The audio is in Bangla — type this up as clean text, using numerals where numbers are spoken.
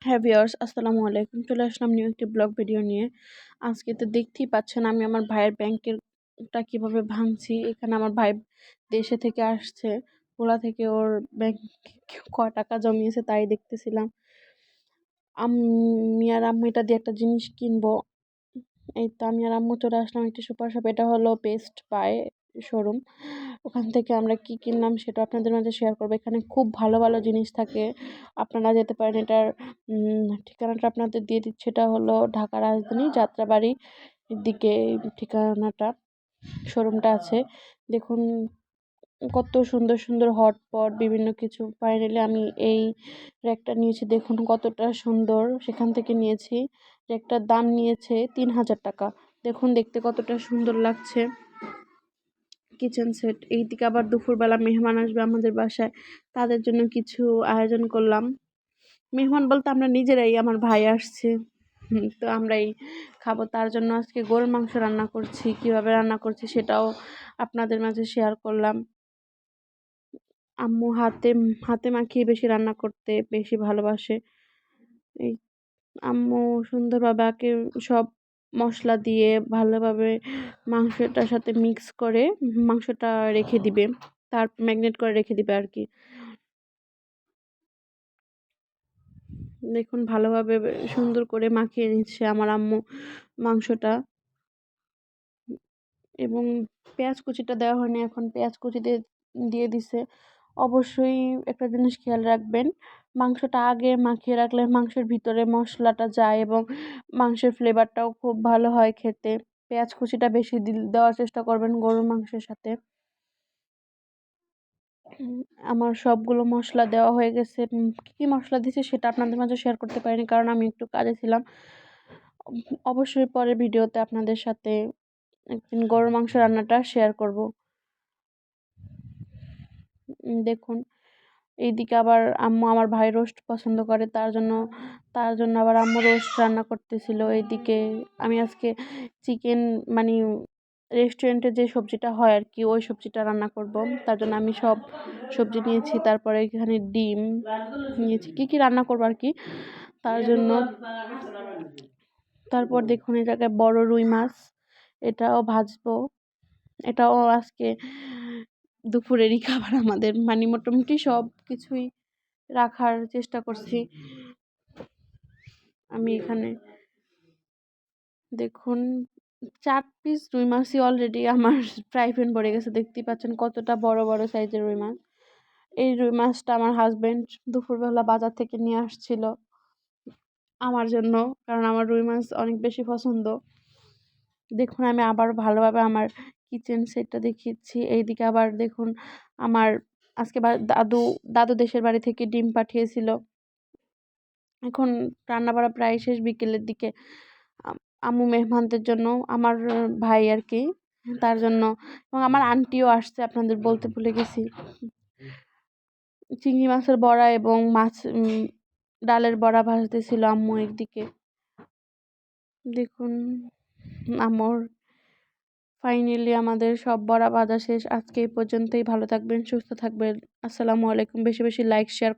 হ্যাঁ ভিউয়ার্স, আসসালামু আলাইকুম। চলে আসলাম নিউ একটি ব্লগ ভিডিও নিয়ে। আজকে তো দেখতেই পাচ্ছেন আমি আমার ভাইয়ের ব্যাংকেরটা কিভাবে ভাঙছি। এখানে আমার ভাই দেশে থেকে আসছে, ওলা থেকে ওর ব্যাংকে ক টাকা জমিয়েছে তাই দেখতেছিলাম। আমি আর আম্মু এটা দিয়ে একটা জিনিস কিনবো। এই তো আমি আর আম্মু চলে আসলাম একটি সুপার শপ। এটা হলো বেস্ট বাই শোরুম। ওখান থেকে আমরা কি কিনলাম সেটা আপনাদের মাঝে শেয়ার করবো। এখানে খুব ভালো ভালো জিনিস থাকে, আপনারা যেতে পারেন। এটার ঠিকানাটা আপনাদের দিয়ে দিচ্ছি। এটা হলো ঢাকা রাজধানী যাত্রাবাড়ি দিকে ঠিকানাটা, শোরুমটা আছে। দেখুন কত সুন্দর সুন্দর হটপট বিভিন্ন কিছু। ফাইনালি আমি এই র্যাকটা নিয়েছি, দেখুন কতটা সুন্দর। সেখান থেকে নিয়েছি। র্যাকটার দাম নিয়েছে ৩,০০০ টাকা। দেখুন দেখতে কতটা সুন্দর লাগছে। Kitchen set. এইদিকে আবার দুপুরবেলা মেহমান আসবে আমাদের বাসায়, তাদের জন্য কিছু আয়োজন করলাম। মেহমান বলতে আমরা নিজেরাই, আমার ভাই আসছে, তো আমরাই খাবো। তার জন্য আজকে গরুর মাংস রান্না করছি। কিভাবে রান্না করছি সেটাও আপনাদের মাঝে শেয়ার করলাম। আম্মু হাতে হাতে মাখিয়ে বেশি রান্না করতে বেশি ভালোবাসে। এই আম্মু সুন্দরভাবে আগে সব মশলা দিয়ে ভালোভাবে মাংসটার সাথে মিক্স করে মাংসটা রেখে দিবে, তার ম্যাগনেট করে রেখে দিবে আর কি। দেখুন ভালোভাবে সুন্দর করে মাখিয়ে নিচ্ছে আমার আম্মু মাংসটা। এবং পেঁয়াজ কুচিটা দেওয়া হয়নি, এখন পেঁয়াজ কুচি দিয়ে দিছে। অবশ্যই একটা জিনিস খেয়াল রাখবেন, মাংসটা আগে মাখিয়ে রাখলে মাংসের ভিতরে মশলাটা যায় এবং মাংসের ফ্লেভারটাও খুব ভালো হয় খেতে। পেঁয়াজ কুচিটা বেশি দেওয়ার চেষ্টা করবেন গরুর মাংসের সাথে। আমার সবগুলো মশলা দেওয়া হয়ে গেছে। কী কী মশলা দিয়েছি সেটা আপনাদের মাঝে শেয়ার করতে পারিনি, কারণ আমি একটু কাজে ছিলাম। অবশ্যই পরের ভিডিওতে আপনাদের সাথে একদিন গরুর মাংস রান্নাটা শেয়ার করব। দেখুন এইদিকে আবার আম্মু আমার ভাই রোস্ট পছন্দ করে, তার জন্য আবার আম্মু রোস্ট রান্না করতেছিল। এইদিকে আমি আজকে চিকেন, মানে রেস্টুরেন্টে যে সবজিটা হয় আর কি, ওই সবজিটা রান্না করব। তার জন্য আমি সব সবজি নিয়েছি, তারপরে এখানে ডিম নিয়েছি, কী কী রান্না করবো আর কি তার জন্য। তারপর দেখুন এই জায়গায় বড় রুই মাছ, এটাও ভাজবো। এটাও আজকে দুপুরেরই খাবার আমাদের, মানে মোটামুটি সব কিছুই রাখার চেষ্টা করছি আমি এখানে। দেখুন 4 পিস রুই মাছই অলরেডি আমার ফ্রাই প্যান ভরে গেছে। দেখতেই পাচ্ছেন কতটা বড় বড় সাইজের রুই মাছ। এই রুই মাছটা আমার হাজবেন্ড দুপুরবেলা বাজার থেকে নিয়ে আসছিল আমার জন্য, কারণ আমার রুই মাছ অনেক বেশি পছন্দ। দেখুন আমি আবার ভালোভাবে আমার কিচেন সেটটা দেখিয়েছি। এইদিকে আবার দেখুন আমার আজকে দাদু দেশের বাড়ি থেকে ডিম পাঠিয়েছিল। এখন রান্না বাড়া প্রায় শেষ, বিকেলের দিকে আম্মু মেহমানদের জন্য, আমার ভাই আর কি, তার জন্য। এবং আমার আন্টিও আসছে, আপনাদের বলতে ভুলে গেছি। চিংড়ি মাছের বড়া এবং মাছ ডালের বড়া ভাজতেছিল আম্মু একদিকে। দেখুন আম্মুর ফাইনালি আমাদের সব বড়া ভাজা শেষ। আজকে এই পর্যন্তই। ভালো থাকবেন, সুস্থ থাকবেন। আসসালামু আলাইকুম। বেশি বেশি লাইক শেয়ার